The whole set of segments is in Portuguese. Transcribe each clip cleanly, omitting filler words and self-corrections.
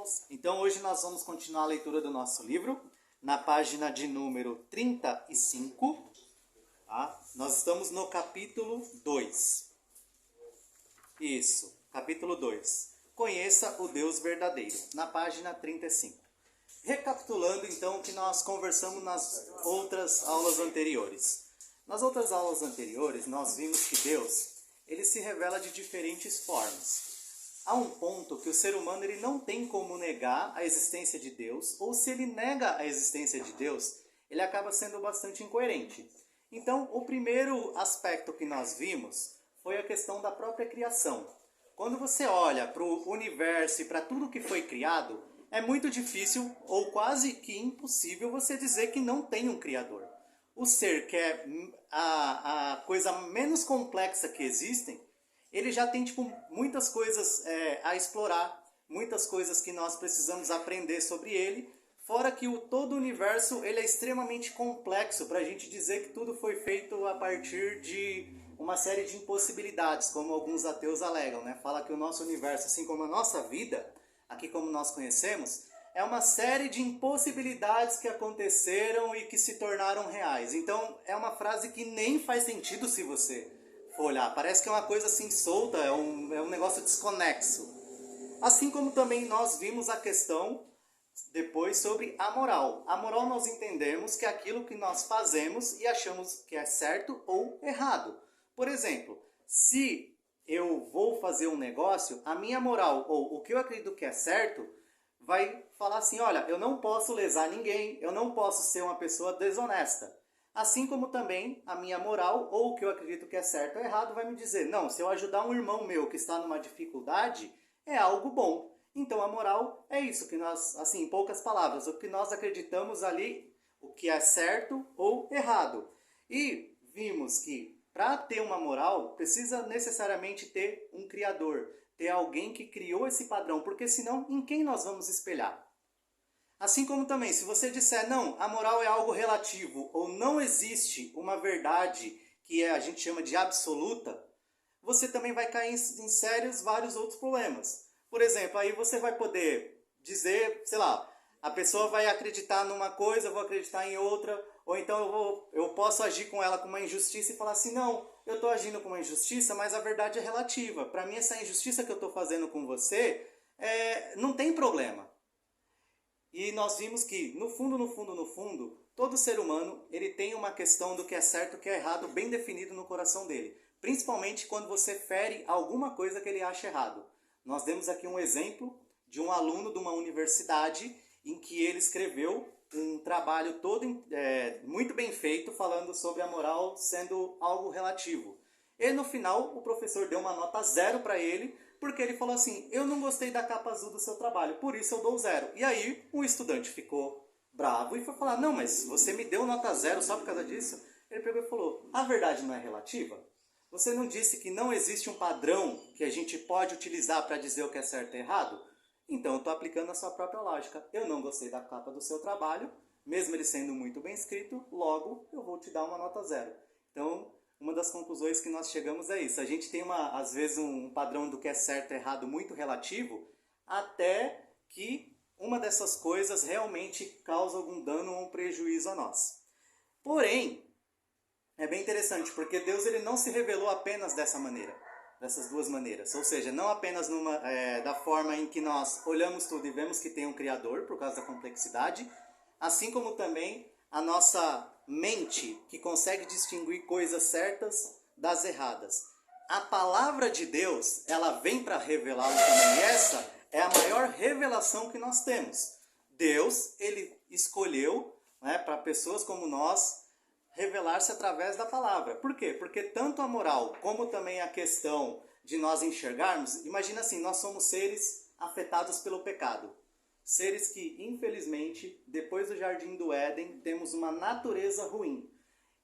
irmãos? Então hoje nós vamos continuar a leitura do nosso livro, na página de número 35. Tá? Nós estamos no capítulo 2. Isso, capítulo 2. Conheça o Deus verdadeiro, na página 35. Recapitulando então o que nós conversamos nas outras aulas anteriores. Nas outras aulas anteriores nós vimos que Deus, ele se revela de diferentes formas. Há um ponto que o ser humano ele não tem como negar a existência de Deus, ou se ele nega a existência de Deus, ele acaba sendo bastante incoerente. Então, o primeiro aspecto que nós vimos foi a questão da própria criação. Quando você olha para o universo e para tudo que foi criado, é muito difícil, ou quase que impossível, você dizer que não tem um Criador. O ser que é a coisa menos complexa que existem, ele já tem muitas coisas a explorar, muitas coisas que nós precisamos aprender sobre ele, fora que todo o universo ele é extremamente complexo para a gente dizer que tudo foi feito a partir de uma série de impossibilidades, como alguns ateus alegam, né? Fala que o nosso universo, assim como a nossa vida, aqui como nós conhecemos, é uma série de impossibilidades que aconteceram e que se tornaram reais. Então é uma frase que nem faz sentido se você for olhar. Parece que é uma coisa assim solta, é um negócio desconexo. Assim como também nós vimos a questão depois sobre a moral. A moral nós entendemos que é aquilo que nós fazemos e achamos que é certo ou errado. Por exemplo, se eu vou fazer um negócio, a minha moral, ou o que eu acredito que é certo, vai falar assim, olha, eu não posso lesar ninguém, eu não posso ser uma pessoa desonesta. Assim como também a minha moral, ou o que eu acredito que é certo ou errado, vai me dizer, não, se eu ajudar um irmão meu que está numa dificuldade, é algo bom. Então a moral é isso que nós, assim, em poucas palavras, o que nós acreditamos ali, o que é certo ou errado. E vimos que para ter uma moral, precisa necessariamente ter um criador, ter alguém que criou esse padrão, porque senão em quem nós vamos espelhar? Assim como também, se você disser, não, a moral é algo relativo, ou não existe uma verdade que a gente chama de absoluta, você também vai cair em sérios vários outros problemas. Por exemplo, aí você vai poder dizer, sei lá, a pessoa vai acreditar numa coisa, eu vou acreditar em outra, ou então eu posso agir com ela com uma injustiça e falar assim, não, eu estou agindo com uma injustiça, mas a verdade é relativa. Para mim, essa injustiça que eu estou fazendo com você, não tem problema. E nós vimos que, no fundo, todo ser humano ele tem uma questão do que é certo e o que é errado bem definido no coração dele. Principalmente quando você fere alguma coisa que ele acha errado. Nós demos aqui um exemplo de um aluno de uma universidade em que ele escreveu um trabalho todo muito bem feito falando sobre a moral sendo algo relativo. E no final o professor deu uma nota 0 para ele, porque ele falou assim, eu não gostei da capa azul do seu trabalho, por isso eu dou 0. E aí o estudante ficou bravo e foi falar, não, mas você me deu nota 0 só por causa disso? Ele pegou e falou, a verdade não é relativa? Você não disse que não existe um padrão que a gente pode utilizar para dizer o que é certo e errado? Então eu estou aplicando a sua própria lógica. Eu não gostei da capa do seu trabalho, mesmo ele sendo muito bem escrito, logo eu vou te dar uma nota 0. Então, uma das conclusões que nós chegamos é isso. A gente tem, às vezes, um padrão do que é certo e errado muito relativo, até que uma dessas coisas realmente causa algum dano ou um prejuízo a nós. Porém, é bem interessante, porque Deus ele não se revelou apenas dessa maneira, dessas duas maneiras. Ou seja, não apenas da forma em que nós olhamos tudo e vemos que tem um Criador, por causa da complexidade, assim como também a nossa mente, que consegue distinguir coisas certas das erradas. A palavra de Deus, ela vem para revelar também. E essa é a maior revelação que nós temos. Deus, ele escolheu, né, para pessoas como nós, revelar-se através da palavra. Por quê? Porque tanto a moral, como também a questão de nós enxergarmos, imagina assim, nós somos seres afetados pelo pecado. Seres que, infelizmente, depois do Jardim do Éden, temos uma natureza ruim.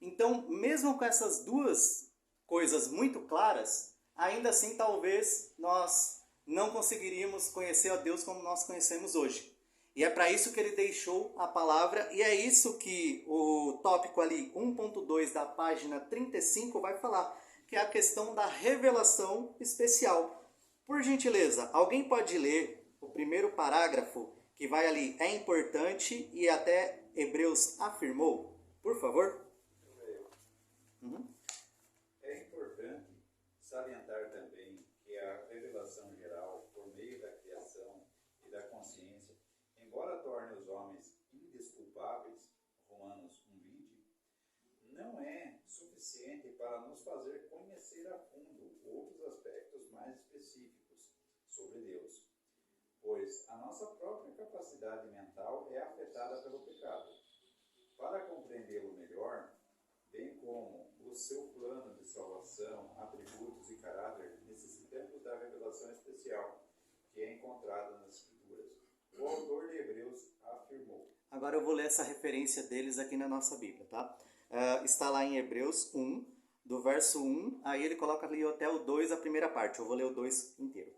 Então, mesmo com essas duas coisas muito claras, ainda assim, talvez, nós não conseguiríamos conhecer a Deus como nós conhecemos hoje. E é para isso que ele deixou a palavra, e é isso que o tópico ali, 1.2 da página 35, vai falar, que é a questão da revelação especial. Por gentileza, alguém pode ler o primeiro parágrafo que vai ali, é importante e até Hebreus afirmou? Por favor. É importante salientar também que a revelação geral, por meio da criação e da consciência, embora torne os homens indesculpáveis, Romanos 1:20, não é suficiente para nos fazer conhecer a fundo outros aspectos mais específicos sobre Deus, pois a nossa própria capacidade mental é afetada pelo pecado. Para compreendê-lo melhor, bem como o seu plano de salvação, atributos e caráter, necessitamos da revelação especial que é encontrada nas Escrituras. O autor de Hebreus afirmou. Agora eu vou ler essa referência deles aqui na nossa Bíblia, tá? Está lá em Hebreus 1, do verso 1, aí ele coloca ali até o 2, a primeira parte. Eu vou ler o 2 inteiro.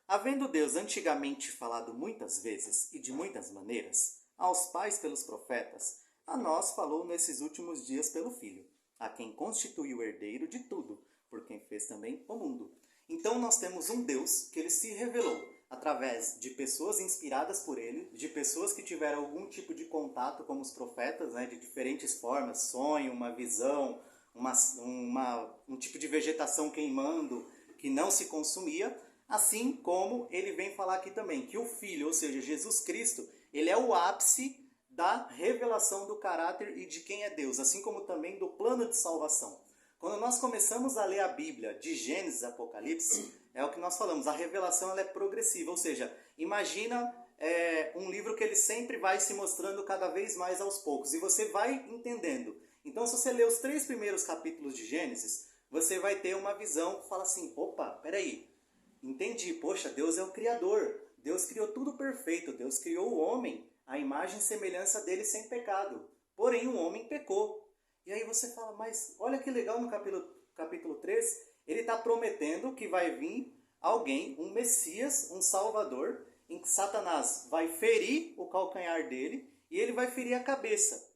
Havendo Deus antigamente falado muitas vezes e de muitas maneiras, aos pais pelos profetas, a nós falou nesses últimos dias pelo Filho, a quem constituiu o herdeiro de tudo, por quem fez também o mundo. Então nós temos um Deus que ele se revelou através de pessoas inspiradas por ele, de pessoas que tiveram algum tipo de contato como os profetas, né, de diferentes formas, sonho, uma visão, um tipo de vegetação queimando que não se consumia, assim como ele vem falar aqui também que o Filho, ou seja, Jesus Cristo, ele é o ápice da revelação do caráter e de quem é Deus, assim como também do plano de salvação. Quando nós começamos a ler a Bíblia, de Gênesis a Apocalipse, é o que nós falamos, a revelação ela é progressiva, ou seja, imagina um livro que ele sempre vai se mostrando cada vez mais aos poucos, e você vai entendendo. Então, se você ler os 3 primeiros capítulos de Gênesis, você vai ter uma visão que fala assim, opa, peraí, entendi, poxa, Deus é o Criador, Deus criou tudo perfeito, Deus criou o homem, a imagem e semelhança dele sem pecado. Porém, o homem pecou. E aí você fala, mas olha que legal no capítulo 3, ele está prometendo que vai vir alguém, um Messias, um Salvador, em que Satanás vai ferir o calcanhar dele e ele vai ferir a cabeça.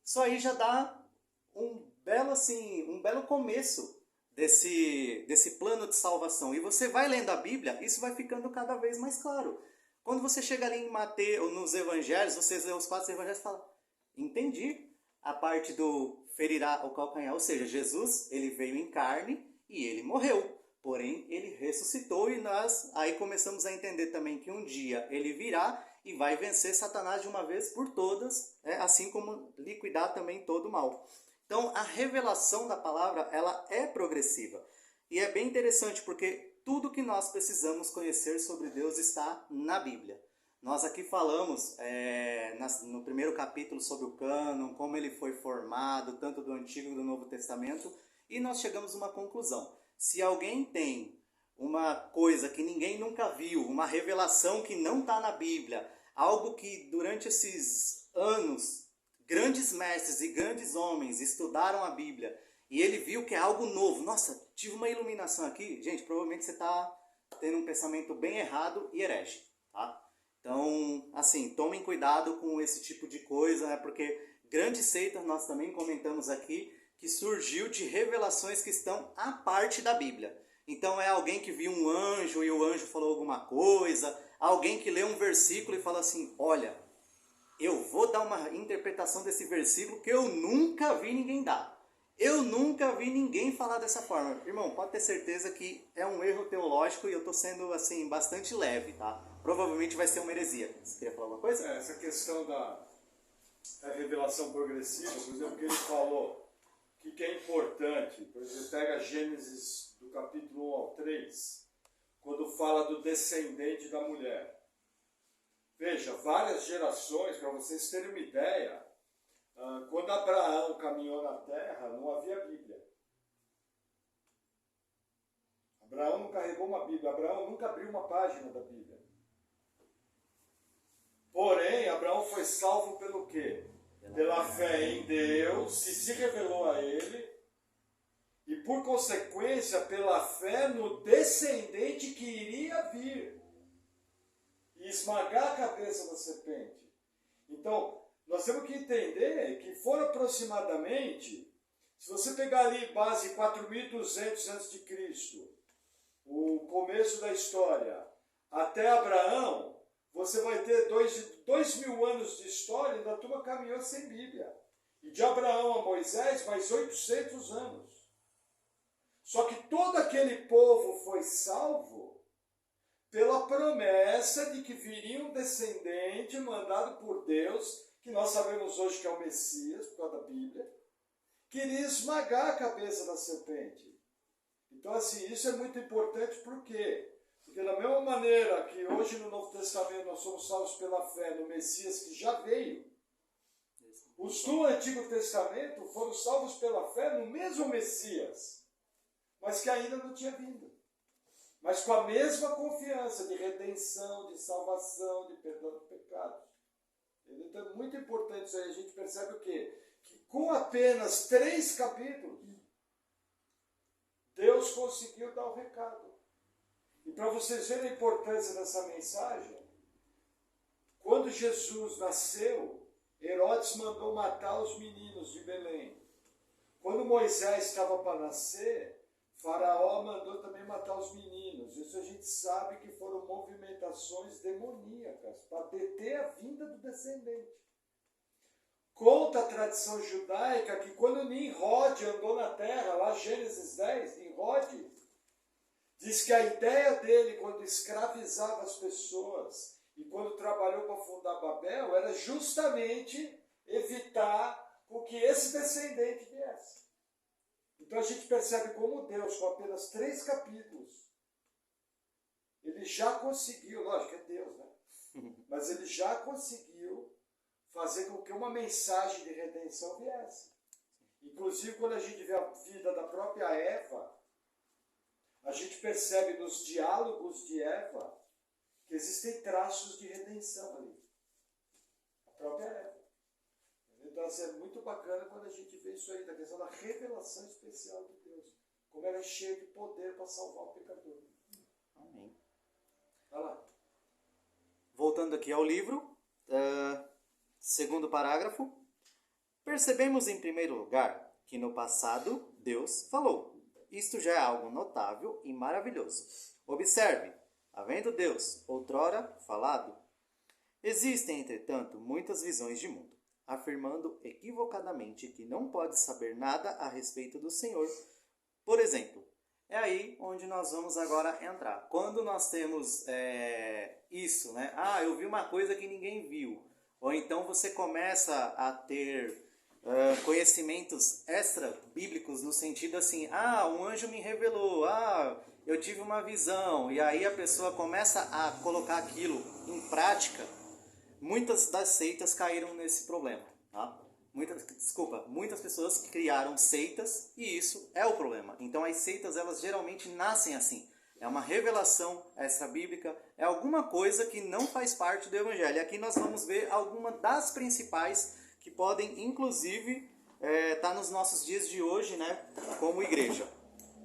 Isso aí já dá um belo começo desse plano de salvação. E você vai lendo a Bíblia, isso vai ficando cada vez mais claro. Quando você chega ali em Mateus, nos evangelhos, você lê os 4 evangelhos e fala, entendi a parte do ferirá o calcanhar. Ou seja, Jesus, ele veio em carne e ele morreu. Porém, ele ressuscitou e nós aí começamos a entender também que um dia ele virá e vai vencer Satanás de uma vez por todas, assim como liquidar também todo o mal. Então, a revelação da palavra, ela é progressiva. E é bem interessante porque tudo que nós precisamos conhecer sobre Deus está na Bíblia. Nós aqui falamos no primeiro capítulo sobre o cânon, como ele foi formado, tanto do Antigo e do Novo Testamento, e nós chegamos a uma conclusão. Se alguém tem uma coisa que ninguém nunca viu, uma revelação que não está na Bíblia, algo que durante esses anos, grandes mestres e grandes homens estudaram a Bíblia, e ele viu que é algo novo. Nossa, tive uma iluminação aqui. Gente, provavelmente você está tendo um pensamento bem errado e herege, tá? Então, assim, tomem cuidado com esse tipo de coisa, né? Porque grandes seitas, nós também comentamos aqui, que surgiu de revelações que estão à parte da Bíblia. Então, é alguém que viu um anjo e o anjo falou alguma coisa, alguém que lê um versículo e fala assim, olha, eu vou dar uma interpretação desse versículo que eu nunca vi ninguém dar. Eu nunca vi ninguém falar dessa forma. Irmão, pode ter certeza que é um erro teológico e eu estou sendo assim, bastante leve, tá? Provavelmente vai ser uma heresia. Você queria falar alguma coisa? Essa questão da revelação progressiva, por exemplo, que ele falou, que é importante, por exemplo, pega Gênesis do capítulo 1 ao 3, quando fala do descendente da mulher. Veja, várias gerações, para vocês terem uma ideia, quando Abraão caminhou na terra, não havia Bíblia. Abraão não carregou uma Bíblia, Abraão nunca abriu uma página da Bíblia. Porém, Abraão foi salvo pelo quê? Pela fé em Deus, que se revelou a ele, e por consequência, pela fé no descendente que iria vir e esmagar a cabeça da serpente. Então, nós temos que entender que foram aproximadamente, se você pegar ali base 4.200 a.C., o começo da história, até Abraão, você vai ter 2.000 anos de história e ainda a turma caminhou sem Bíblia. E de Abraão a Moisés, mais 800 anos. Só que todo aquele povo foi salvo pela promessa de que viria um descendente mandado por Deus, que nós sabemos hoje que é o Messias, por causa da Bíblia, que iria esmagar a cabeça da serpente. Então, assim, isso é muito importante, por quê? Porque da mesma maneira que hoje no Novo Testamento nós somos salvos pela fé no Messias que já veio, os do Antigo Testamento foram salvos pela fé no mesmo Messias, mas que ainda não tinha vindo. Mas com a mesma confiança de redenção, de salvação, de perdão do pecado. Então é muito importante isso aí. A gente percebe o quê? Que com apenas 3 capítulos, Deus conseguiu dar o recado. E para vocês verem a importância dessa mensagem, quando Jesus nasceu, Herodes mandou matar os meninos de Belém. Quando Moisés estava para nascer, Faraó mandou também matar os meninos. Isso a gente sabe que foram movimentações demoníacas para deter a vinda do descendente. Conta a tradição judaica que quando Nimrod andou na terra, lá Gênesis 10, Nimrod diz que a ideia dele, quando escravizava as pessoas e quando trabalhou para fundar Babel, era justamente evitar que esse descendente viesse. Então a gente percebe como Deus, com apenas 3 capítulos, ele já conseguiu, lógico que é Deus, né? Mas ele já conseguiu fazer com que uma mensagem de redenção viesse. Inclusive, quando a gente vê a vida da própria Eva, a gente percebe nos diálogos de Eva que existem traços de redenção ali. A própria Eva. Então, assim, é muito bacana quando a gente vê isso aí, da questão da revelação especial de Deus. Como ela é cheia de poder para salvar o pecador. Amém. Vai lá. Voltando aqui ao livro, segundo parágrafo. Percebemos em primeiro lugar que no passado Deus falou. Isto já é algo notável e maravilhoso. Observe, havendo Deus outrora falado, existem, entretanto, muitas visões de mundo, afirmando equivocadamente que não pode saber nada a respeito do Senhor. Por exemplo, é aí onde nós vamos agora entrar. Quando nós temos isso, né? Ah, eu vi uma coisa que ninguém viu. Ou então você começa a ter conhecimentos extra-bíblicos no sentido assim, um anjo me revelou, eu tive uma visão, e aí a pessoa começa a colocar aquilo em prática. Muitas das seitas caíram nesse problema, tá? Muitas pessoas criaram seitas e isso é o problema. Então as seitas, elas geralmente nascem assim. É uma revelação extra-bíblica, é alguma coisa que não faz parte do Evangelho. Aqui nós vamos ver algumas das principais que podem, inclusive, estar nos nossos dias de hoje, né, como igreja.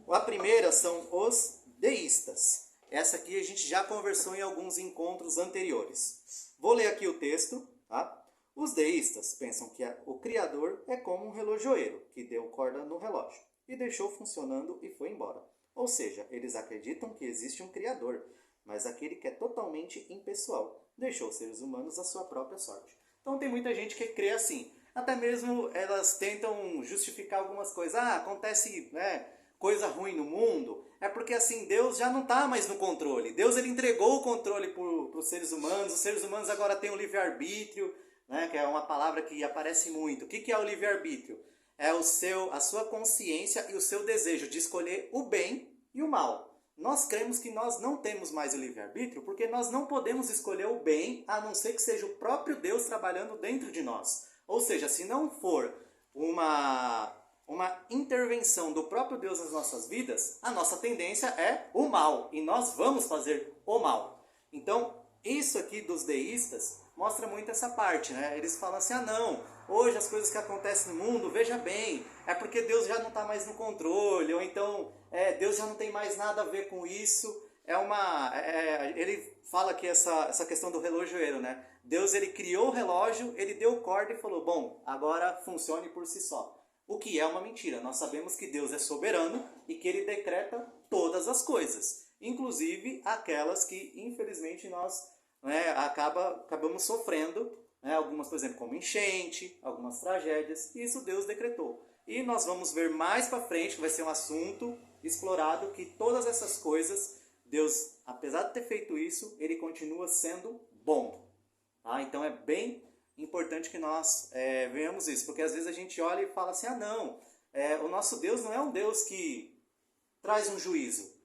A primeira são os deístas. Essa aqui a gente já conversou em alguns encontros anteriores. Vou ler aqui o texto, tá? Os deístas pensam que o Criador é como um relojoeiro que deu corda no relógio e deixou funcionando e foi embora. Ou seja, eles acreditam que existe um Criador, mas aquele que é totalmente impessoal deixou os seres humanos à sua própria sorte. Então tem muita gente que crê assim. Até mesmo elas tentam justificar algumas coisas. Acontece, né, coisa ruim no mundo. É porque assim, Deus já não está mais no controle. Deus ele entregou o controle para os seres humanos. Os seres humanos agora têm o livre-arbítrio, né, que é uma palavra que aparece muito. O que é o livre-arbítrio? É a sua consciência e o seu desejo de escolher o bem e o mal. Nós cremos que nós não temos mais o livre-arbítrio porque nós não podemos escolher o bem a não ser que seja o próprio Deus trabalhando dentro de nós. Ou seja, se não for uma intervenção do próprio Deus nas nossas vidas, a nossa tendência é o mal. E nós vamos fazer o mal. Então, isso aqui dos deístas mostra muito essa parte, né? Eles falam assim, não, hoje as coisas que acontecem no mundo, veja bem, é porque Deus já não está mais no controle, ou então Deus já não tem mais nada a ver com isso. Ele fala aqui essa questão do relojoeiro, né? Deus ele criou o relógio, ele deu corda e falou, bom, agora funcione por si só. O que é uma mentira. Nós sabemos que Deus é soberano e que ele decreta todas as coisas. inclusive aquelas que, infelizmente, nós acabamos sofrendo, né, algumas, por exemplo, como enchente, algumas tragédias, isso Deus decretou. E nós vamos ver mais para frente, que vai ser um assunto explorado, que todas essas coisas, Deus, apesar de ter feito isso, Ele continua sendo bom. Tá? Então é bem importante que nós vejamos isso, porque às vezes a gente olha e fala assim, o nosso Deus não é um Deus que traz um juízo.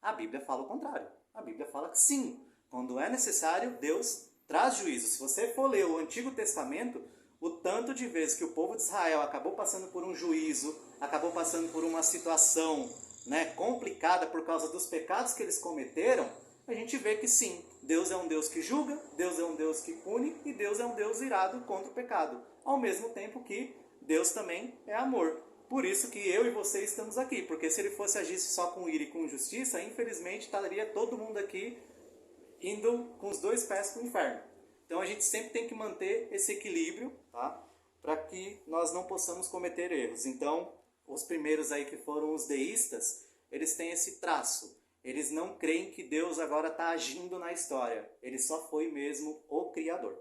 A Bíblia fala o contrário. A Bíblia fala que sim, quando é necessário, Deus traz juízo. Se você for ler o Antigo Testamento, o tanto de vezes que o povo de Israel acabou passando por um juízo, acabou passando por uma situação, né, complicada por causa dos pecados que eles cometeram, a gente vê que sim, Deus é um Deus que julga, Deus é um Deus que pune e Deus é um Deus irado contra o pecado. Ao mesmo tempo que Deus também é amor. Por isso que eu e você estamos aqui, porque se ele fosse agisse só com ira e com justiça, infelizmente estaria todo mundo aqui indo com os dois pés para o inferno. Então a gente sempre tem que manter esse equilíbrio, tá? Para que nós não possamos cometer erros. Então, os primeiros aí que foram os deístas, eles têm esse traço. Eles não creem que Deus agora está agindo na história. Ele só foi mesmo o Criador.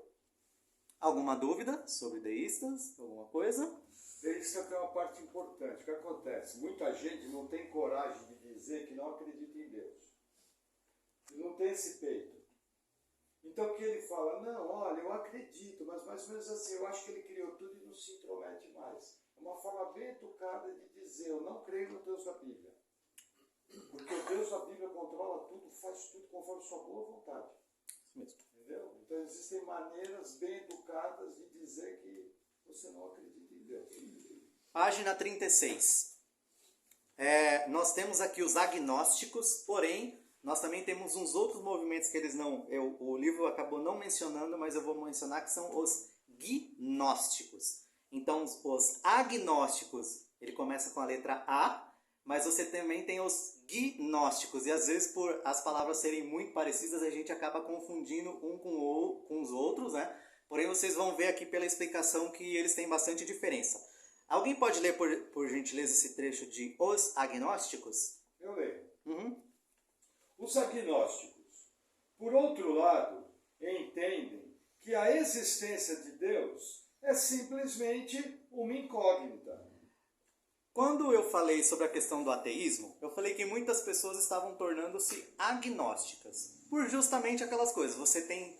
Alguma dúvida sobre deístas? Alguma coisa? Deísta tem uma parte importante. O que acontece? Muita gente não tem coragem de dizer que não acredita em Deus. E não tem esse peito. Então o que ele fala? Não, olha, eu acredito, mas mais ou menos assim, eu acho que ele criou tudo e não se intromete mais. É uma forma bem educada de dizer, eu não creio no Deus da Bíblia. Porque o Deus da Bíblia controla tudo, faz tudo conforme sua boa vontade. Entendeu? Então existem maneiras bem educadas de dizer que você não acredita em Deus. Página 36. Nós temos aqui os agnósticos, porém, nós também temos uns outros movimentos que eles não... o livro acabou não mencionando, mas eu vou mencionar que são os gnósticos. Então, os agnósticos, ele começa com a letra A, mas você também tem os gnósticos. E às vezes, por as palavras serem muito parecidas, a gente acaba confundindo um com os outros, né? Porém, vocês vão ver aqui pela explicação que eles têm bastante diferença. Alguém pode ler, por gentileza, esse trecho de Os Agnósticos? Eu leio. Uhum. Os agnósticos, por outro lado, entendem que a existência de Deus é simplesmente uma incógnita. Quando eu falei sobre a questão do ateísmo, eu falei que muitas pessoas estavam tornando-se agnósticas, por justamente aquelas coisas. Você tem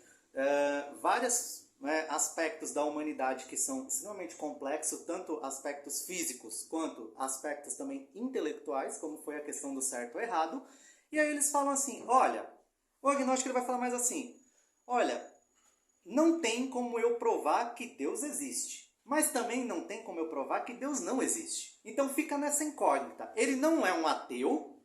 vários aspectos da humanidade que são extremamente complexos, tanto aspectos físicos quanto aspectos também intelectuais, como foi a questão do certo ou errado. E aí eles falam assim, olha, o agnóstico ele vai falar mais assim, olha, não tem como eu provar que Deus existe, mas também não tem como eu provar que Deus não existe. Então fica nessa incógnita. Ele não é um ateu,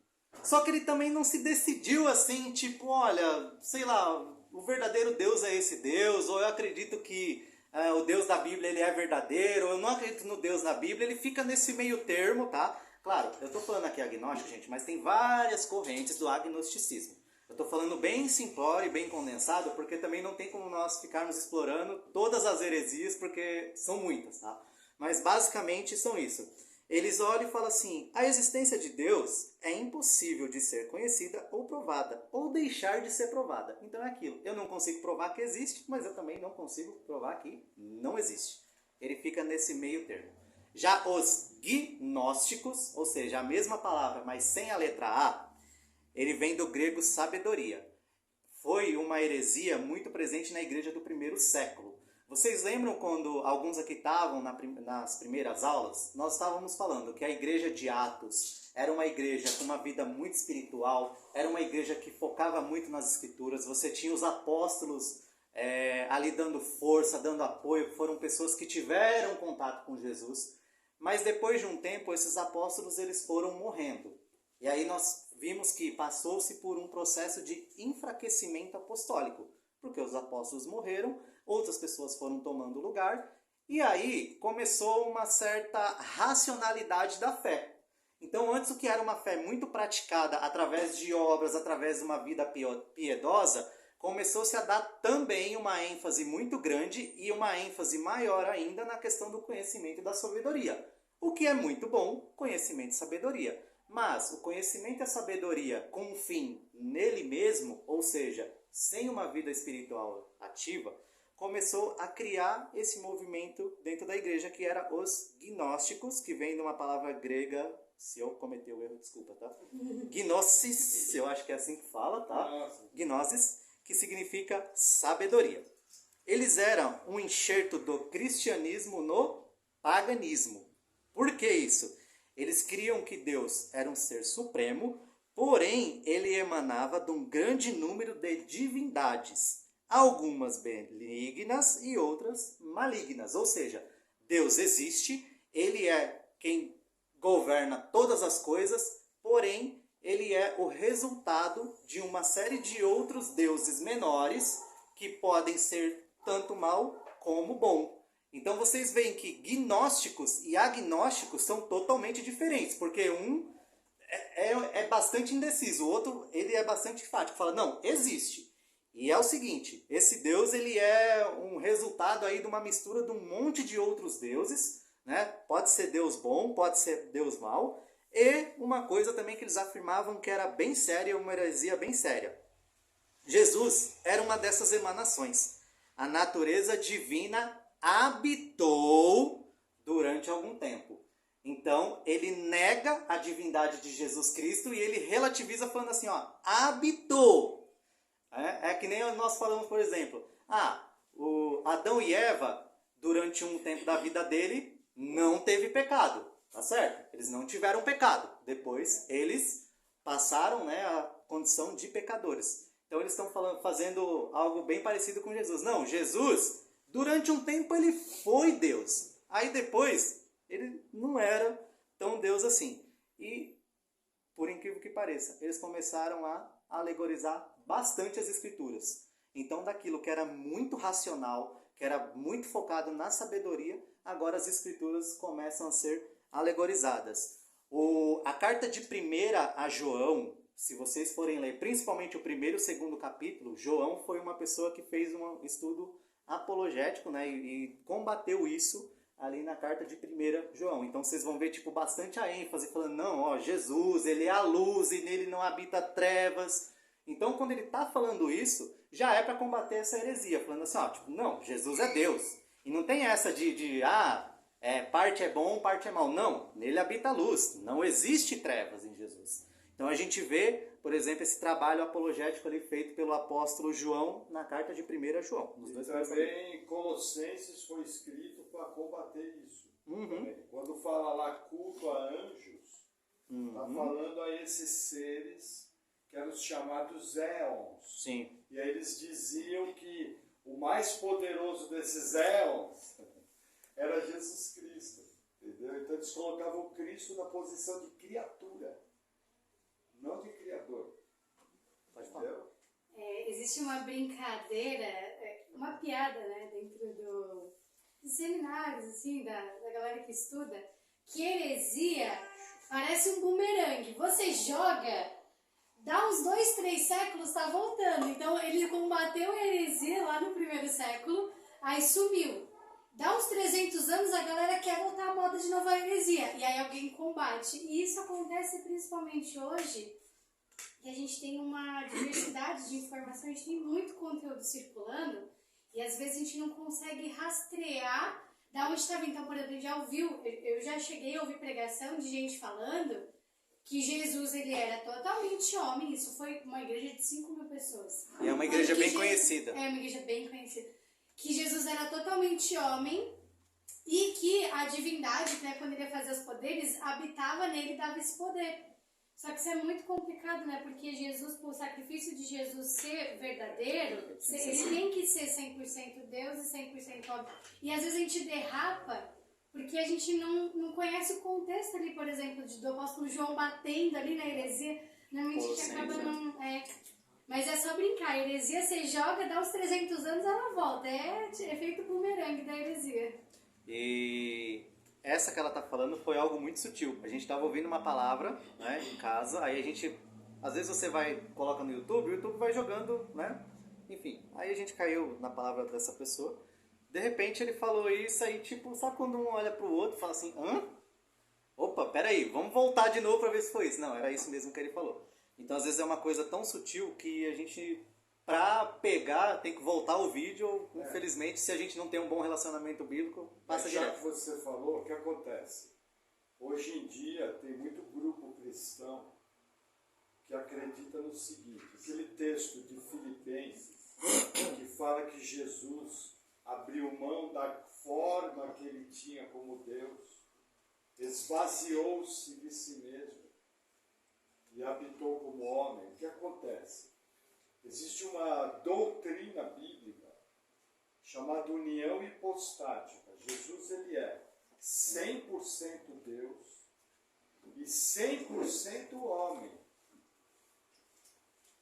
só que ele também não se decidiu assim, tipo, olha, sei lá, o verdadeiro Deus é esse Deus, ou eu acredito que o Deus da Bíblia ele é verdadeiro, ou eu não acredito no Deus da Bíblia, ele fica nesse meio termo, tá? Claro, eu estou falando aqui agnóstico, gente, mas tem várias correntes do agnosticismo. Eu estou falando bem simplório e bem condensado, porque também não tem como nós ficarmos explorando todas as heresias, porque são muitas, tá? Mas basicamente são isso. Eles olham e falam assim, a existência de Deus é impossível de ser conhecida ou provada, ou deixar de ser provada. Então é aquilo, eu não consigo provar que existe, mas eu também não consigo provar que não existe. Ele fica nesse meio termo. Já os gnósticos, ou seja, a mesma palavra, mas sem a letra A, ele vem do grego sabedoria. Foi uma heresia muito presente na igreja do primeiro século. Vocês lembram quando alguns aqui estavam nas primeiras aulas? Nós estávamos falando que a igreja de Atos era uma igreja com uma vida muito espiritual, era uma igreja que focava muito nas escrituras, você tinha os apóstolos ali dando força, dando apoio, foram pessoas que tiveram contato com Jesus, mas depois de um tempo esses apóstolos eles foram morrendo. E aí nós vimos que passou-se por um processo de enfraquecimento apostólico, porque os apóstolos morreram, outras pessoas foram tomando lugar, e aí começou uma certa racionalidade da fé. Então antes o que era uma fé muito praticada através de obras, através de uma vida piedosa, começou-se a dar também uma ênfase muito grande e uma ênfase maior ainda na questão do conhecimento e da sabedoria. O que é muito bom, conhecimento e sabedoria. Mas o conhecimento e a sabedoria com um fim nele mesmo, ou seja, sem uma vida espiritual ativa, começou a criar esse movimento dentro da igreja, que era os gnósticos, que vem de uma palavra grega, se eu cometer o erro, desculpa, tá? Gnosis, eu acho que é assim que fala, tá? Gnosis, que significa sabedoria. Eles eram um enxerto do cristianismo no paganismo. Por que isso? Eles criam que Deus era um ser supremo, porém ele emanava de um grande número de divindades, algumas benignas e outras malignas. Ou seja, Deus existe, ele é quem governa todas as coisas, porém ele é o resultado de uma série de outros deuses menores que podem ser tanto mal como bom. Então vocês veem que gnósticos e agnósticos são totalmente diferentes, porque um é bastante indeciso, o outro ele é bastante enfático, fala, não, existe. E é o seguinte, esse Deus ele é um resultado aí de uma mistura de um monte de outros deuses, né? Pode ser Deus bom, pode ser Deus mau, e uma coisa também que eles afirmavam que era bem séria, uma heresia bem séria. Jesus era uma dessas emanações. A natureza divina habitou durante algum tempo. Então, ele nega a divindade de Jesus Cristo e ele relativiza falando assim, ó, habitou. É que nem nós falamos, por exemplo, o Adão e Eva, durante um tempo da vida dele, não teve pecado, tá certo? Eles não tiveram pecado. Depois, eles passaram, né, a condição de pecadores. Então, eles estão fazendo algo bem parecido com Jesus. Não, Jesus, durante um tempo, ele foi Deus. Aí, depois, ele não era tão Deus assim. E, por incrível que pareça, eles começaram a alegorizar bastante as escrituras. Então, daquilo que era muito racional, que era muito focado na sabedoria, agora as escrituras começam a ser alegorizadas. A carta de 1 a João, se vocês forem ler, principalmente o 1º e o 2º capítulo, João foi uma pessoa que fez um estudo apologético, né, e combateu isso ali na carta de 1 João. Então vocês vão ver tipo bastante a ênfase, falando, não, ó, Jesus, ele é a luz e nele não habita trevas. Então quando ele está falando isso, já é para combater essa heresia, falando assim, ó, tipo, não, Jesus é Deus. E não tem essa parte é bom, parte é mal. Não, nele habita a luz. Não existe trevas em Jesus. Então a gente vê, por exemplo, esse trabalho apologético ali feito pelo apóstolo João na carta de 1 João. E também Colossenses foi escrito para combater isso. Uhum. Quando fala lá culto a anjos, está falando a esses seres que eram os chamados éons. Sim. E aí eles diziam que o mais poderoso desses éons era Jesus Cristo. Entendeu? Então eles colocavam Cristo na posição de criatura, não de criador. Pode falar. Existe uma brincadeira, uma piada, né, dentro dos seminários, assim, da galera que estuda, que heresia parece um bumerangue. Você joga, dá uns 2, 3 séculos, tá voltando. Então ele combateu a heresia lá no 1º século, aí sumiu. Dá uns 300 anos, a galera quer voltar à moda de novo a heresia. E aí alguém combate. E isso acontece principalmente hoje, que a gente tem uma diversidade de informação, a gente tem muito conteúdo circulando, e às vezes a gente não consegue rastrear da onde está vindo. Então, por exemplo, eu já cheguei a ouvir pregação de gente falando que Jesus ele era totalmente homem. Isso foi uma igreja de 5.000 pessoas. E é uma igreja bem conhecida. É uma igreja bem conhecida. Que Jesus era totalmente homem e que a divindade, né, quando ele ia fazer os poderes, habitava nele e dava esse poder. Só que isso é muito complicado, né? Porque Jesus, por o sacrifício de Jesus ser verdadeiro, ele tem que ser 100% Deus e 100% homem. E às vezes a gente derrapa porque a gente não conhece o contexto ali, por exemplo, do apóstolo João batendo ali na heresia. Normalmente a gente acaba não... Mas é só brincar, a heresia você joga, dá uns 300 anos, ela volta. É efeito bumerangue da heresia. E essa que ela tá falando foi algo muito sutil. A gente tava ouvindo uma palavra, né, em casa, aí a gente, às vezes você coloca no YouTube, o YouTube vai jogando, né, enfim. Aí a gente caiu na palavra dessa pessoa. De repente ele falou isso aí, tipo, sabe quando um olha pro outro e fala assim, hã? Opa, opa, peraí, vamos voltar de novo para ver se foi isso. Não, era isso mesmo que ele falou. Então, às vezes é uma coisa tão sutil que a gente, pra pegar, tem que voltar o vídeo. Infelizmente, se a gente não tem um bom relacionamento bíblico, passa Já direto. que você falou, o que acontece? Hoje em dia tem muito grupo cristão que acredita no seguinte, aquele texto de Filipenses que fala que Jesus abriu mão da forma que ele tinha como Deus, esvaziou-se de si mesmo e habitou como homem. O que acontece? Existe uma doutrina bíblica chamada união hipostática. Jesus ele é 100% Deus e 100% homem.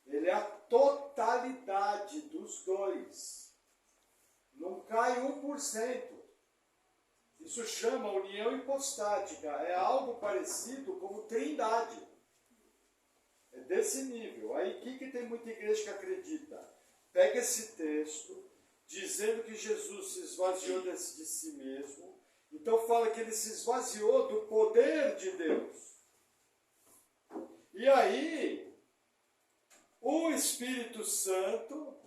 Ele é a totalidade dos dois. Não cai 1%. Isso chama união hipostática. É algo parecido como trindade. É desse nível. Aí o que tem muita igreja que acredita? Pega esse texto, dizendo que Jesus se esvaziou de si mesmo. Então fala que ele se esvaziou do poder de Deus. E aí, o Espírito Santo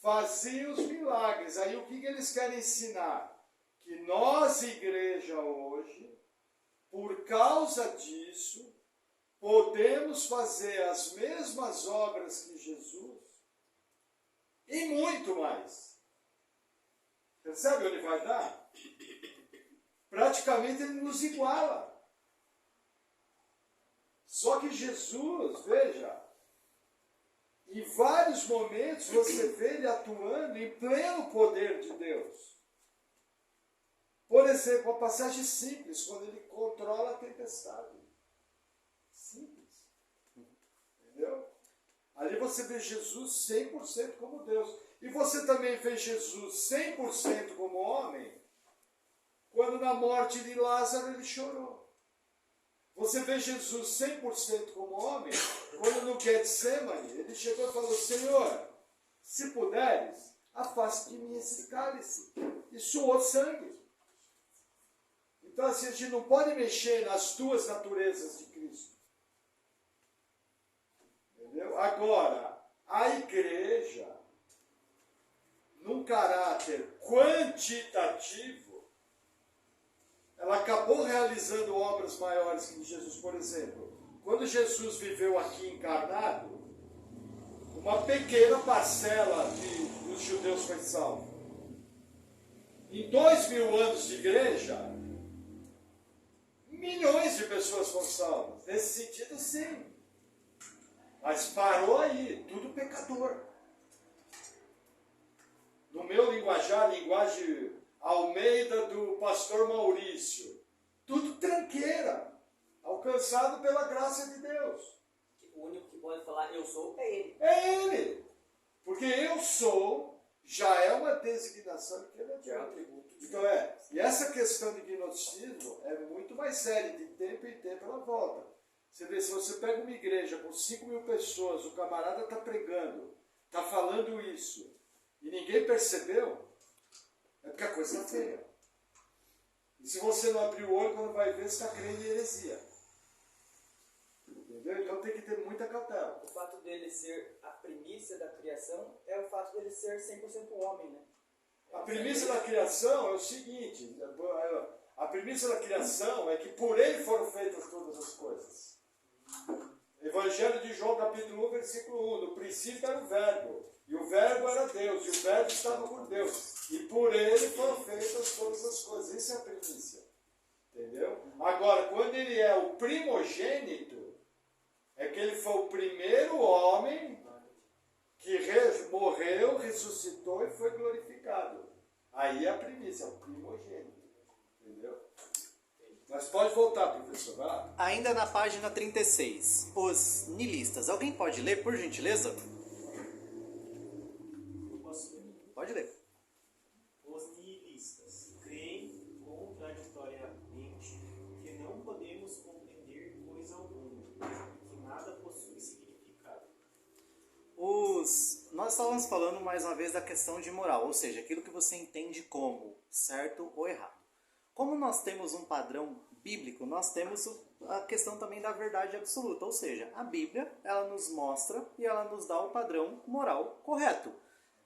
fazia os milagres. Aí o que eles querem ensinar? Que nós, igreja, hoje, por causa disso, podemos fazer as mesmas obras que Jesus e muito mais. Percebe onde vai dar? Praticamente ele nos iguala. Só que Jesus, veja, em vários momentos você vê ele atuando em pleno poder de Deus. Por exemplo, uma passagem simples, quando ele controla a tempestade. Simples. Entendeu? Ali você vê Jesus 100% como Deus. E você também vê Jesus 100% como homem, quando na morte de Lázaro ele chorou. Você vê Jesus 100% como homem, quando no Getsemane ele chegou e falou: Senhor, se puderes, afaste de mim esse cálice. E suou sangue. Então assim, a gente não pode mexer nas duas naturezas de Cristo. Entendeu? Agora, a igreja, num caráter quantitativo, ela acabou realizando obras maiores que Jesus. Por exemplo, quando Jesus viveu aqui encarnado, uma pequena parcela dos judeus foi salva. Em 2000 anos de igreja, milhões de pessoas foram salvas. Nesse sentido, sim. Mas parou aí, tudo pecador. No meu linguajar, linguagem Almeida do pastor Maurício, tudo tranqueira, alcançado pela graça de Deus. O único que pode falar eu sou é ele. É ele. Porque eu sou já é uma designação que ele é Já é um Deus. atributo. Então e essa questão de gnosticismo é muito mais séria, de tempo em tempo ela volta. Você vê, se você pega uma igreja com 5.000 pessoas, o camarada está pregando, está falando isso, e ninguém percebeu, é porque a coisa está feia. E se você não abrir o olho, quando vai ver, você está crendo em heresia. Entendeu? Então tem que ter muita cautela. O fato dele ser a primícia da criação é o fato dele ser 100% homem, né? A premissa da criação é o seguinte, a premissa da criação é que por ele foram feitas todas as coisas. Evangelho de João, capítulo 1, versículo 1, no princípio era o verbo, e o verbo era Deus, e o verbo estava com Deus, e por ele foram feitas todas as coisas. Isso é a premissa. Entendeu? Agora, quando ele é o primogênito, é que ele foi o primeiro homem que morreu, ressuscitou e foi glorificado. Aí é a primícia, é o primogênito. Entendeu? Mas pode voltar, professor. Vai lá. Ainda na página 36, os niilistas. Alguém pode ler, por gentileza? Pode ler. Os nihilistas creem contraditoriamente que não podemos compreender coisa alguma, que nada possui significado. Nós estávamos falando mais uma vez da questão de moral, ou seja, aquilo que você entende como certo ou errado. Como nós temos um padrão bíblico, nós temos a questão também da verdade absoluta, ou seja, a Bíblia, ela nos mostra e ela nos dá o padrão moral correto.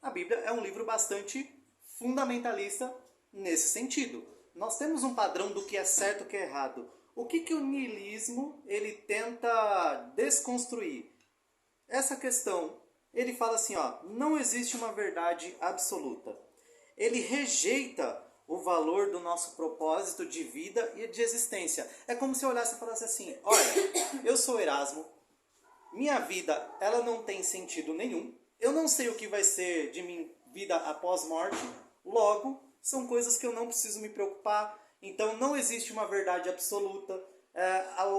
A Bíblia é um livro bastante fundamentalista nesse sentido. Nós temos um padrão do que é certo e o que é errado. O que o niilismo ele tenta desconstruir? Essa questão, ele fala assim, ó, não existe uma verdade absoluta. Ele rejeita o valor do nosso propósito de vida e de existência. É como se eu olhasse e falasse assim, olha, eu sou Erasmo, minha vida ela não tem sentido nenhum, eu não sei o que vai ser de minha vida após morte, logo, são coisas que eu não preciso me preocupar, então não existe uma verdade absoluta,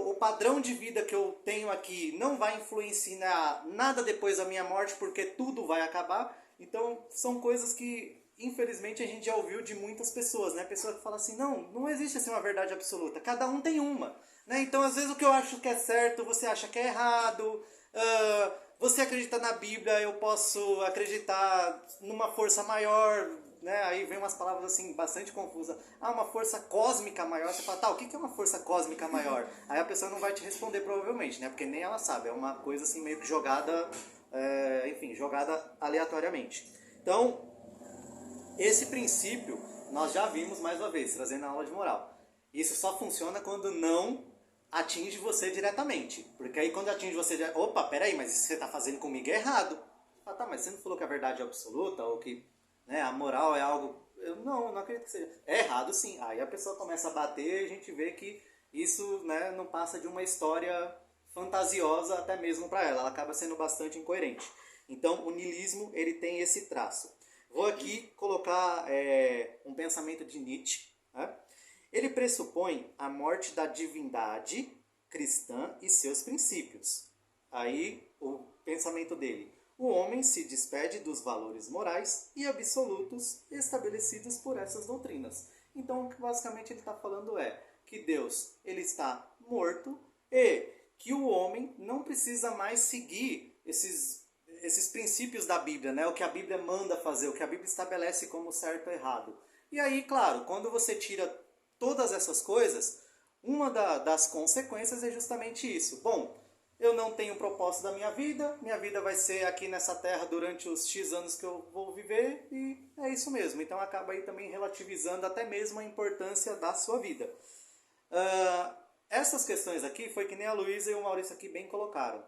o padrão de vida que eu tenho aqui não vai influenciar nada depois da minha morte, porque tudo vai acabar, então são coisas que infelizmente a gente já ouviu de muitas pessoas, né? Pessoas que falam assim, não existe assim uma verdade absoluta, cada um tem uma, né? Então às vezes o que eu acho que é certo, você acha que é errado, você acredita na Bíblia, eu posso acreditar numa força maior, né? Aí vem umas palavras assim bastante confusas, uma força cósmica maior, você fala, tá, o que é uma força cósmica maior? Aí a pessoa não vai te responder provavelmente, né? Porque nem ela sabe, é uma coisa assim meio que jogada, jogada aleatoriamente. Então, esse princípio nós já vimos mais uma vez, trazendo a aula de moral. Isso só funciona quando não atinge você diretamente. Porque aí quando atinge você diretamente, opa, peraí, mas isso que você está fazendo comigo é errado. Tá, mas você não falou que a verdade é absoluta, ou que, né, a moral é algo... Eu não acredito que seja. É errado sim. Aí a pessoa começa a bater e a gente vê que isso, né, não passa de uma história fantasiosa até mesmo para ela. Ela acaba sendo bastante incoerente. Então o niilismo ele tem esse traço. Vou aqui colocar um pensamento de Nietzsche. Né? Ele pressupõe a morte da divindade cristã e seus princípios. Aí o pensamento dele. O homem se despede dos valores morais e absolutos estabelecidos por essas doutrinas. Então, o que basicamente ele está falando é que Deus ele está morto e que o homem não precisa mais seguir esses princípios da Bíblia, né? O que a Bíblia manda fazer, o que a Bíblia estabelece como certo ou errado. E aí, claro, quando você tira todas essas coisas, uma das consequências é justamente isso. Bom, eu não tenho propósito da minha vida vai ser aqui nessa terra durante os X anos que eu vou viver e é isso mesmo. Então acaba aí também relativizando até mesmo a importância da sua vida. Essas questões aqui foi que nem a Luísa e o Maurício aqui bem colocaram.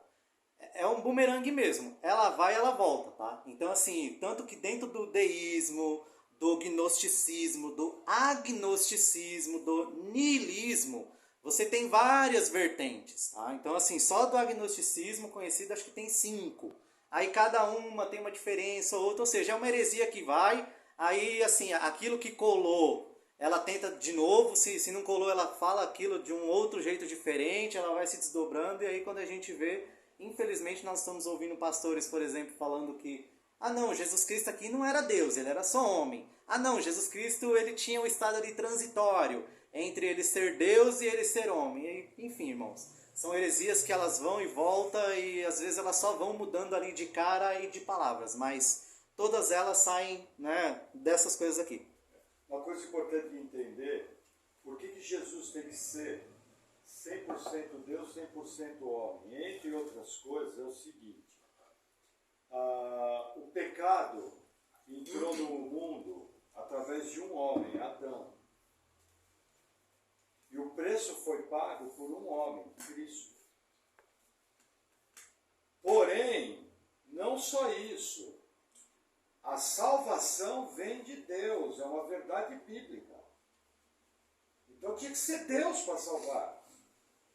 É um bumerangue mesmo. Ela vai e ela volta, tá? Então, assim, tanto que dentro do deísmo, do gnosticismo, do agnosticismo, do niilismo, você tem várias vertentes, tá? Então, assim, só do agnosticismo conhecido, acho que tem 5. Aí cada uma tem uma diferença ou outra, ou seja, é uma heresia que vai, aí, assim, aquilo que colou, ela tenta de novo, se não colou, ela fala aquilo de um outro jeito diferente, ela vai se desdobrando, e aí quando a gente vê... Infelizmente nós estamos ouvindo pastores, por exemplo, falando que não, Jesus Cristo aqui não era Deus, ele era só homem. Não, Jesus Cristo ele tinha um estado ali transitório entre ele ser Deus e ele ser homem. E, enfim, irmãos, são heresias que elas vão e voltam e às vezes elas só vão mudando ali de cara e de palavras, mas todas elas saem, né, dessas coisas aqui. Uma coisa importante de entender, por que Jesus tem que ser 100% Deus, 100% homem? Entre outras coisas, é o seguinte: o pecado entrou no mundo através de um homem, Adão. E o preço foi pago por um homem, Cristo. Porém, não só isso. A salvação vem de Deus, é uma verdade bíblica. Então tinha que ser Deus para salvar.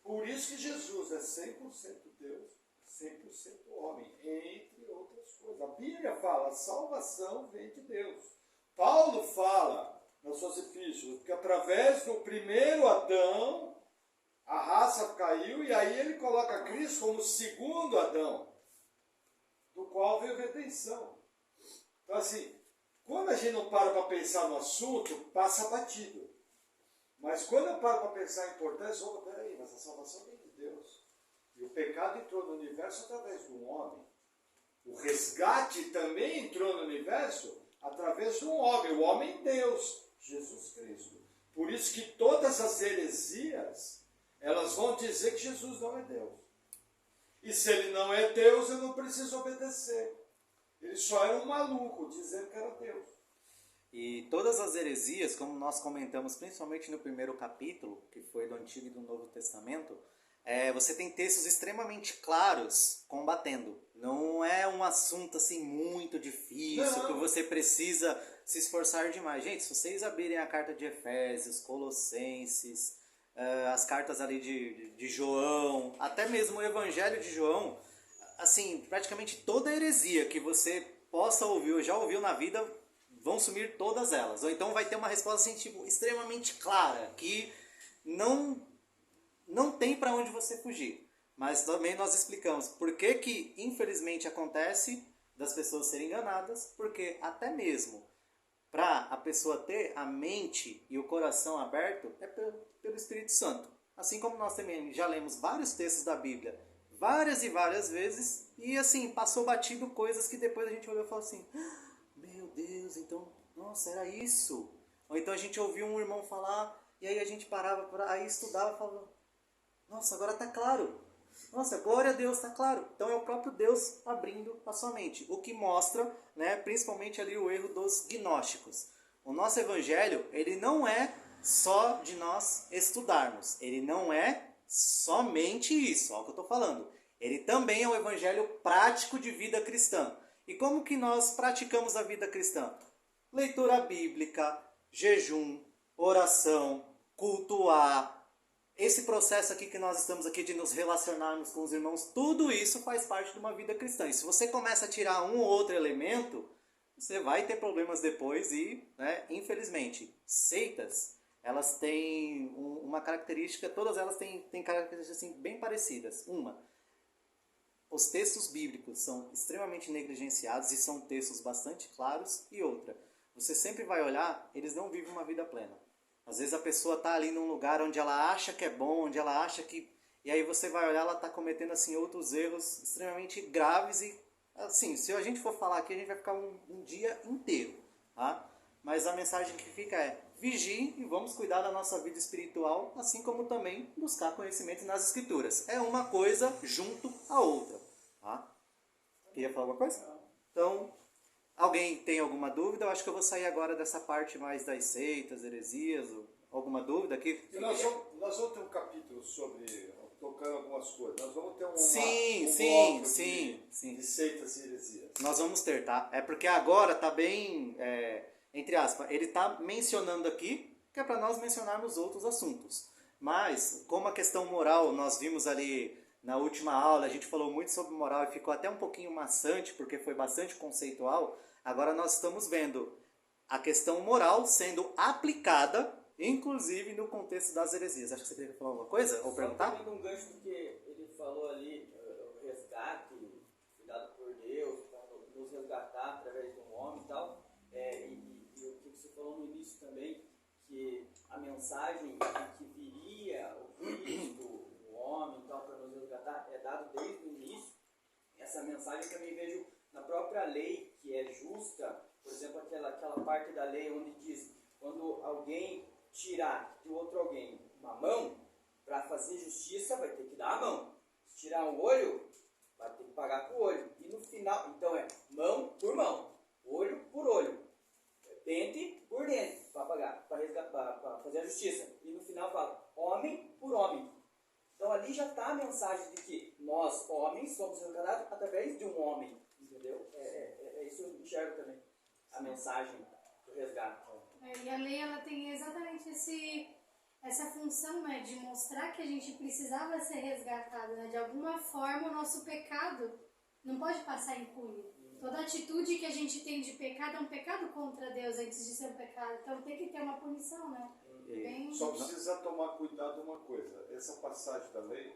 Por isso que Jesus é 100% Deus, 100% homem, entre outras coisas. A Bíblia fala, a salvação vem de Deus. Paulo fala nas suas epístolas que através do primeiro Adão, a raça caiu, e aí ele coloca Cristo como o segundo Adão, do qual veio redenção. Então assim, quando a gente não para pensar no assunto, passa batido. Mas quando eu paro para pensar em importância, peraí, mas a salvação vem de Deus. E o pecado entrou no universo através de um homem. O resgate também entrou no universo através de um homem. O homem Deus, Jesus Cristo. Por isso que todas as heresias, elas vão dizer que Jesus não é Deus. E se ele não é Deus, eu não preciso obedecer. Ele só era um maluco dizendo que era Deus. E todas as heresias, como nós comentamos principalmente no primeiro capítulo, que foi do Antigo e do Novo Testamento, você tem textos extremamente claros combatendo. Não é um assunto assim muito difícil, que você precisa se esforçar demais. Gente, se vocês abrirem a carta de Efésios, Colossenses, as cartas ali de João, até mesmo o Evangelho de João, assim, praticamente toda heresia que você possa ouvir ou já ouviu na vida, vão sumir todas elas. Ou então vai ter uma resposta assim, tipo, extremamente clara, que não tem para onde você fugir. Mas também nós explicamos por que infelizmente acontece das pessoas serem enganadas, porque até mesmo para a pessoa ter a mente e o coração aberto é pelo Espírito Santo. Assim como nós também já lemos vários textos da Bíblia várias e várias vezes e assim, passou batido coisas que depois a gente olhou e falou assim, meu Deus, então, nossa, era isso. Ou então a gente ouvia um irmão falar e aí a gente parava, aí estudava e falava, nossa, agora está claro. Nossa, glória a Deus, está claro. Então é o próprio Deus abrindo a sua mente. O que mostra, né, principalmente ali o erro dos gnósticos. O nosso evangelho, ele não é só de nós estudarmos. Ele não é somente isso, é o que eu estou falando. Ele também é o evangelho prático de vida cristã. E como que nós praticamos a vida cristã? Leitura bíblica, jejum, oração, cultuar. Esse processo aqui que nós estamos aqui de nos relacionarmos com os irmãos, tudo isso faz parte de uma vida cristã. E se você começa a tirar um ou outro elemento, você vai ter problemas depois e, né, infelizmente, seitas, elas têm uma característica, todas elas têm características assim, bem parecidas. Uma, os textos bíblicos são extremamente negligenciados e são textos bastante claros. E outra, você sempre vai olhar, eles não vivem uma vida plena. Às vezes a pessoa está ali num lugar onde ela acha que é bom, onde ela acha que... E aí você vai olhar, ela está cometendo assim, outros erros extremamente graves e... Assim, se a gente for falar aqui, a gente vai ficar um dia inteiro, tá? Mas a mensagem que fica é, vigie e vamos cuidar da nossa vida espiritual, assim como também buscar conhecimento nas Escrituras. É uma coisa junto à outra, tá? Queria falar alguma coisa? Então... Alguém tem alguma dúvida? Eu acho que eu vou sair agora dessa parte mais das seitas, heresias, ou alguma dúvida aqui? Nós vamos ter um capítulo sobre, tocando algumas coisas. Nós vamos ter um bloco de seitas e heresias. Nós vamos ter, tá? É porque agora tá bem, entre aspas, ele tá mencionando aqui, que é para nós mencionarmos outros assuntos. Mas, como a questão moral, nós vimos ali... Na última aula a gente falou muito sobre moral e ficou até um pouquinho maçante, porque foi bastante conceitual. Agora nós estamos vendo a questão moral sendo aplicada, inclusive no contexto das heresias. Acho que você queria falar alguma coisa ou perguntar? Só um gancho do que ele falou ali, o resgate, cuidado por Deus, nos resgatar através de um homem e tal. E o que você falou no início também, que a mensagem de que viria o Cristo, homem e tal, para nos resgatar, é dado desde o início. Essa mensagem eu também vejo na própria lei, que é justa. Por exemplo, aquela parte da lei onde diz, quando alguém tirar do outro alguém uma mão, para fazer justiça vai ter que dar a mão. Se tirar um olho, vai ter que pagar com o olho. E no final, então é mão por mão, olho por olho, dente por dente, para pagar, para resgatar, para fazer a justiça. E no final fala, homem por homem. Então ali já está a mensagem de que nós, homens, somos resgatados através de um homem, entendeu? É isso que eu enxergo também, a mensagem do resgate. E a lei, ela tem exatamente essa função, né, de mostrar que a gente precisava ser resgatado, né? De alguma forma o nosso pecado não pode passar impune. Toda atitude que a gente tem de pecado é um pecado contra Deus antes de ser um pecado, então tem que ter uma punição, né? Só precisa tomar cuidado uma coisa. Essa passagem da lei,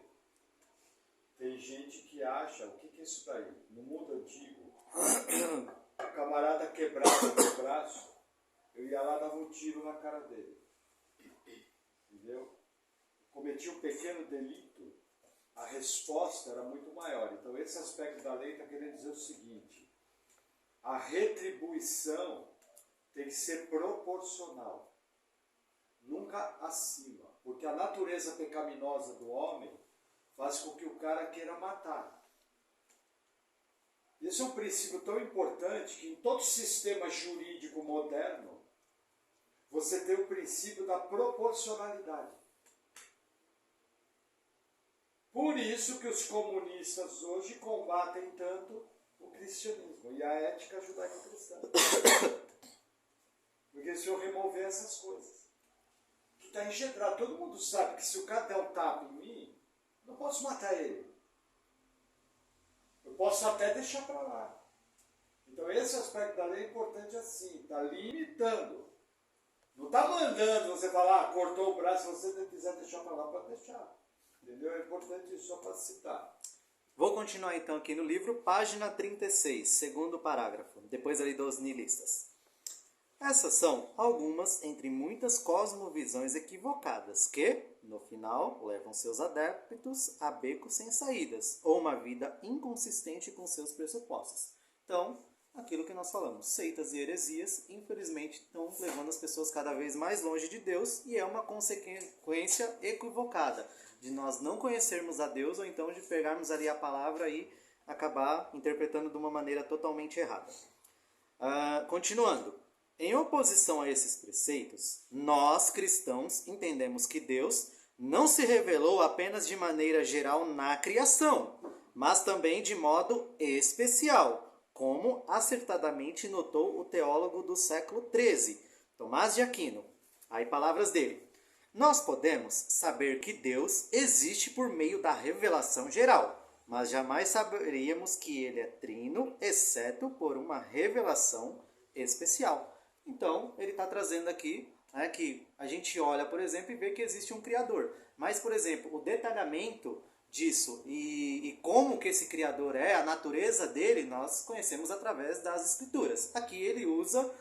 tem gente que acha, o que é isso daí? No mundo antigo, o camarada quebrava o meu braço, eu ia lá e dava um tiro na cara dele. Entendeu? Cometia um pequeno delito, a resposta era muito maior. Então esse aspecto da lei está querendo dizer o seguinte, a retribuição tem que ser proporcional. nunca acima. Porque a natureza pecaminosa do homem faz com que o cara queira matar. Esse é um princípio tão importante que em todo sistema jurídico moderno você tem o princípio da proporcionalidade. Por isso que os comunistas hoje combatem tanto o cristianismo e a ética judaico-cristã. Porque eles vão remover essas coisas. Que está engendrado. Todo mundo sabe que se o cara der um tapa em mim, eu não posso matar ele. Eu posso até deixar para lá. Então esse aspecto da lei é importante assim. Está limitando. Não está mandando você falar, cortou o braço, se você quiser deixar para lá, pode deixar. Entendeu? É importante isso só para citar. Vou continuar então aqui no livro, página 36, segundo parágrafo, depois ali dos nihilistas. Essas são algumas entre muitas cosmovisões equivocadas que, no final, levam seus adeptos a becos sem saídas, ou uma vida inconsistente com seus pressupostos. Então, aquilo que nós falamos, seitas e heresias, infelizmente, estão levando as pessoas cada vez mais longe de Deus e é uma consequência equivocada de nós não conhecermos a Deus ou então de pegarmos ali a palavra e acabar interpretando de uma maneira totalmente errada. Continuando. Em oposição a esses preceitos, nós, cristãos, entendemos que Deus não se revelou apenas de maneira geral na criação, mas também de modo especial, como acertadamente notou o teólogo do século XIII, Tomás de Aquino. Aí palavras dele. Nós podemos saber que Deus existe por meio da revelação geral, mas jamais saberíamos que ele é trino, exceto por uma revelação especial. Então, ele está trazendo aqui que a gente olha, por exemplo, e vê que existe um Criador. Mas, por exemplo, o detalhamento disso e como que esse Criador é, a natureza dele, nós conhecemos através das Escrituras. Aqui ele usa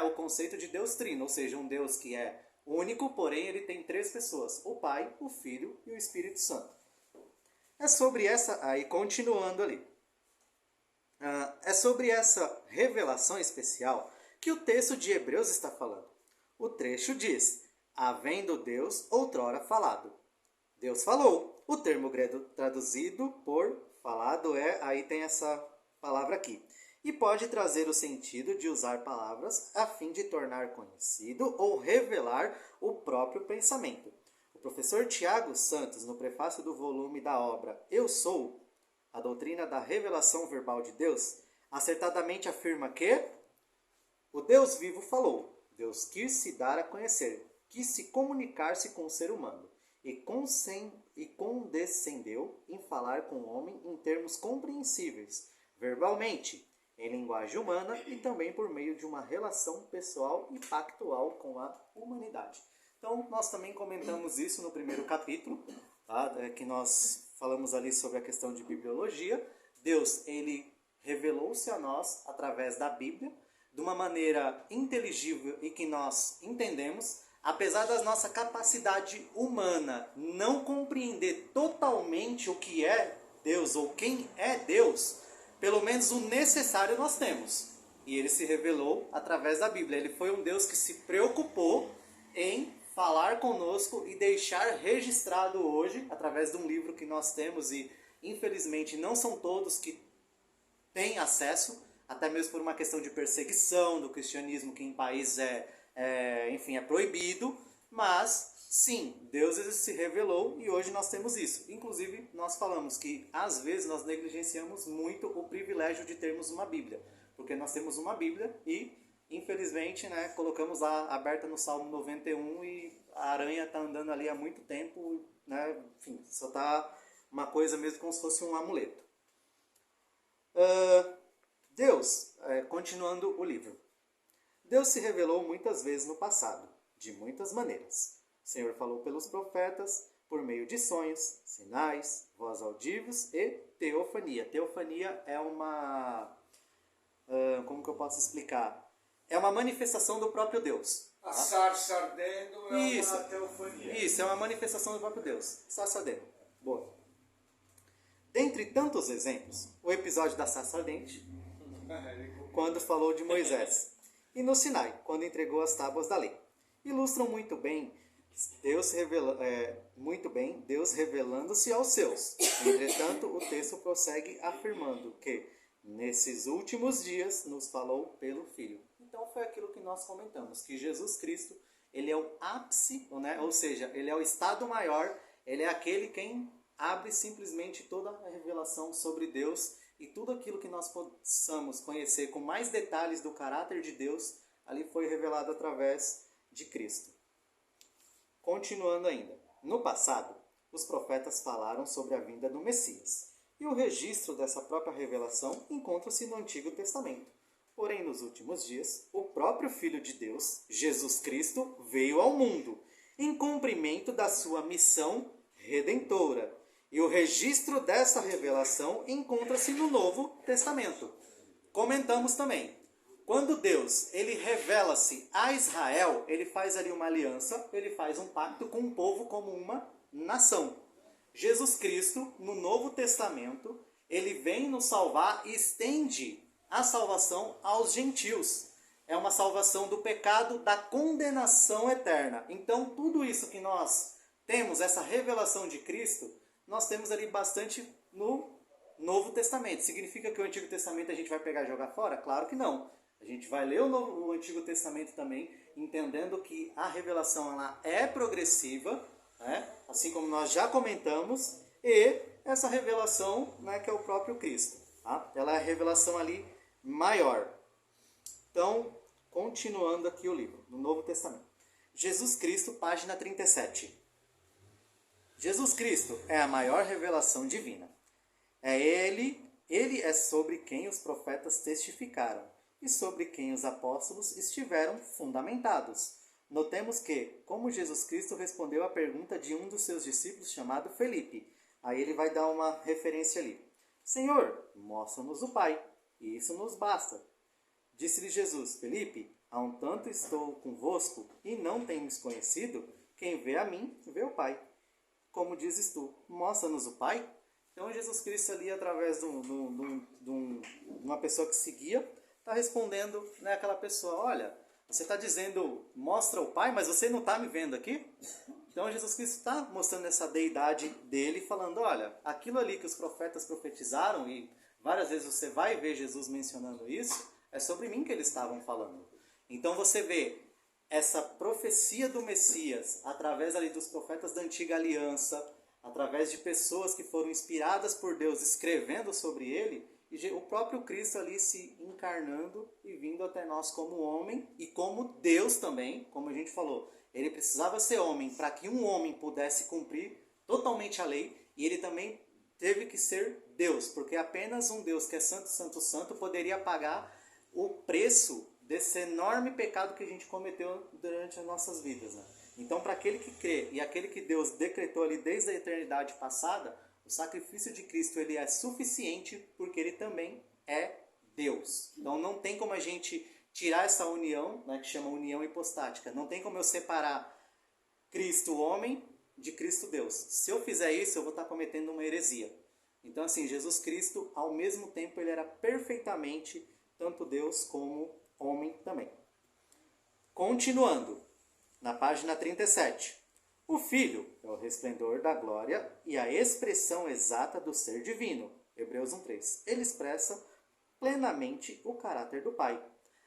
o conceito de Deus trino, ou seja, um Deus que é único, porém ele tem três pessoas, o Pai, o Filho e o Espírito Santo. É sobre essa, aí continuando ali, é sobre essa revelação especial que o texto de Hebreus está falando. O trecho diz, havendo Deus outrora falado. Deus falou. O termo grego traduzido por falado aí tem essa palavra aqui. E pode trazer o sentido de usar palavras a fim de tornar conhecido ou revelar o próprio pensamento. O professor Tiago Santos, no prefácio do volume da obra Eu Sou, a doutrina da revelação verbal de Deus, acertadamente afirma que o Deus vivo falou, Deus quis se dar a conhecer, quis se comunicar-se com o ser humano e condescendeu em falar com o homem em termos compreensíveis, verbalmente, em linguagem humana e também por meio de uma relação pessoal e pactual com a humanidade. Então, nós também comentamos isso no primeiro capítulo, que nós falamos ali sobre a questão de bibliologia. Deus, ele revelou-se a nós através da Bíblia, de uma maneira inteligível e que nós entendemos, apesar da nossa capacidade humana não compreender totalmente o que é Deus ou quem é Deus, pelo menos o necessário nós temos. E ele se revelou através da Bíblia. Ele foi um Deus que se preocupou em falar conosco e deixar registrado hoje, através de um livro que nós temos, e infelizmente não são todos que têm acesso, até mesmo por uma questão de perseguição do cristianismo, que em países é proibido, mas sim, Deus se revelou e hoje nós temos isso. Inclusive, nós falamos que às vezes nós negligenciamos muito o privilégio de termos uma Bíblia, porque nós temos uma Bíblia e, infelizmente, colocamos lá aberta no Salmo 91 e a aranha está andando ali há muito tempo, enfim, só está uma coisa mesmo como se fosse um amuleto. Deus, continuando o livro. Deus se revelou muitas vezes no passado, de muitas maneiras. O Senhor falou pelos profetas, por meio de sonhos, sinais, voz audíveis e teofania. Teofania é uma... como que eu posso explicar? É uma manifestação do próprio Deus. A sarça ardendo é uma teofania. Isso, é uma manifestação do próprio Deus. Sarça ardendo. Boa. Dentre tantos exemplos, o episódio da sarça ardente, quando falou de Moisés, e no Sinai, quando entregou as tábuas da lei. ilustram muito bem Deus revelando-se aos seus. Entretanto, o texto prossegue afirmando que nesses últimos dias nos falou pelo Filho. Então foi aquilo que nós comentamos, que Jesus Cristo, ele é o ápice, né? Ou seja, ele é o estado maior, ele é aquele quem abre simplesmente toda a revelação sobre Deus e tudo aquilo que nós possamos conhecer com mais detalhes do caráter de Deus, ali foi revelado através de Cristo. Continuando ainda, no passado, os profetas falaram sobre a vinda do Messias, e o registro dessa própria revelação encontra-se no Antigo Testamento. Porém, nos últimos dias, o próprio Filho de Deus, Jesus Cristo, veio ao mundo, em cumprimento da sua missão redentora. E o registro dessa revelação encontra-se no Novo Testamento. Comentamos também, quando Deus ele revela-se a Israel, ele faz ali uma aliança, ele faz um pacto com o povo como uma nação. Jesus Cristo, no Novo Testamento, ele vem nos salvar e estende a salvação aos gentios. É uma salvação do pecado, da condenação eterna. Então, tudo isso que nós temos, essa revelação de Cristo, nós temos ali bastante no Novo Testamento. Significa que o Antigo Testamento a gente vai pegar e jogar fora? Claro que não. A gente vai ler o Antigo Testamento também, entendendo que a revelação ela é progressiva, né? Assim como nós já comentamos, e essa revelação, né, que é o próprio Cristo. Tá? Ela é a revelação ali maior. Então, continuando aqui o livro, no Novo Testamento. Jesus Cristo, página 37. Jesus Cristo é a maior revelação divina. Ele é sobre quem os profetas testificaram e sobre quem os apóstolos estiveram fundamentados. Notemos que, como Jesus Cristo respondeu à pergunta de um dos seus discípulos chamado Felipe, aí ele vai dar uma referência ali. Senhor, mostra-nos o Pai, e isso nos basta. Disse-lhe Jesus, Felipe, há um tanto estou convosco e não tens conhecido, quem vê a mim, vê o Pai. Como dizes tu, mostra-nos o Pai? Então Jesus Cristo ali, através de uma pessoa que seguia, está respondendo, né, aquela pessoa, olha, você está dizendo, mostra o Pai, mas você não está me vendo aqui? Então Jesus Cristo está mostrando essa deidade dele, falando, olha, aquilo ali que os profetas profetizaram, e várias vezes você vai ver Jesus mencionando isso, é sobre mim que eles estavam falando. Então você vê essa profecia do Messias, através ali dos profetas da Antiga Aliança, através de pessoas que foram inspiradas por Deus, escrevendo sobre ele, e o próprio Cristo ali se encarnando e vindo até nós como homem e como Deus também, como a gente falou. Ele precisava ser homem para que um homem pudesse cumprir totalmente a lei, e ele também teve que ser Deus, porque apenas um Deus que é santo, santo, santo poderia pagar o preço desse enorme pecado que a gente cometeu durante as nossas vidas, né? Então, para aquele que crê e aquele que Deus decretou ali desde a eternidade passada, o sacrifício de Cristo ele é suficiente porque ele também é Deus. Então não tem como a gente tirar essa união, né, que chama união hipostática. Não tem como eu separar Cristo homem de Cristo Deus. Se eu fizer isso, eu vou estar cometendo uma heresia. Então assim, Jesus Cristo, ao mesmo tempo, ele era perfeitamente tanto Deus como homem também. Continuando, na página 37. O Filho é o resplendor da glória e a expressão exata do ser divino. Hebreus 1:3. Ele expressa plenamente o caráter do Pai.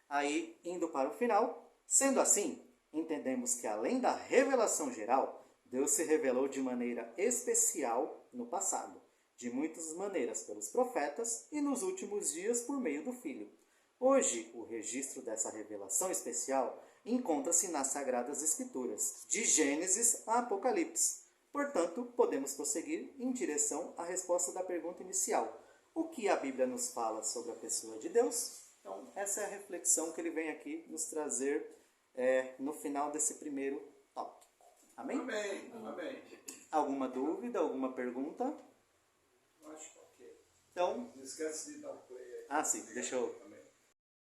Aí, indo para o final, sendo assim, entendemos que além da revelação geral, Deus se revelou de maneira especial no passado, de muitas maneiras pelos profetas e nos últimos dias por meio do Filho. Hoje, o registro dessa revelação especial encontra-se nas Sagradas Escrituras, de Gênesis a Apocalipse. Portanto, podemos prosseguir em direção à resposta da pergunta inicial. O que a Bíblia nos fala sobre a pessoa de Deus? Então, essa é a reflexão que ele vem aqui nos trazer no final desse primeiro tópico. Amém? Amém. Amém. Alguma dúvida, alguma pergunta? Eu acho que ok. Então, Não esquece de dar o play aí. sim, deixa eu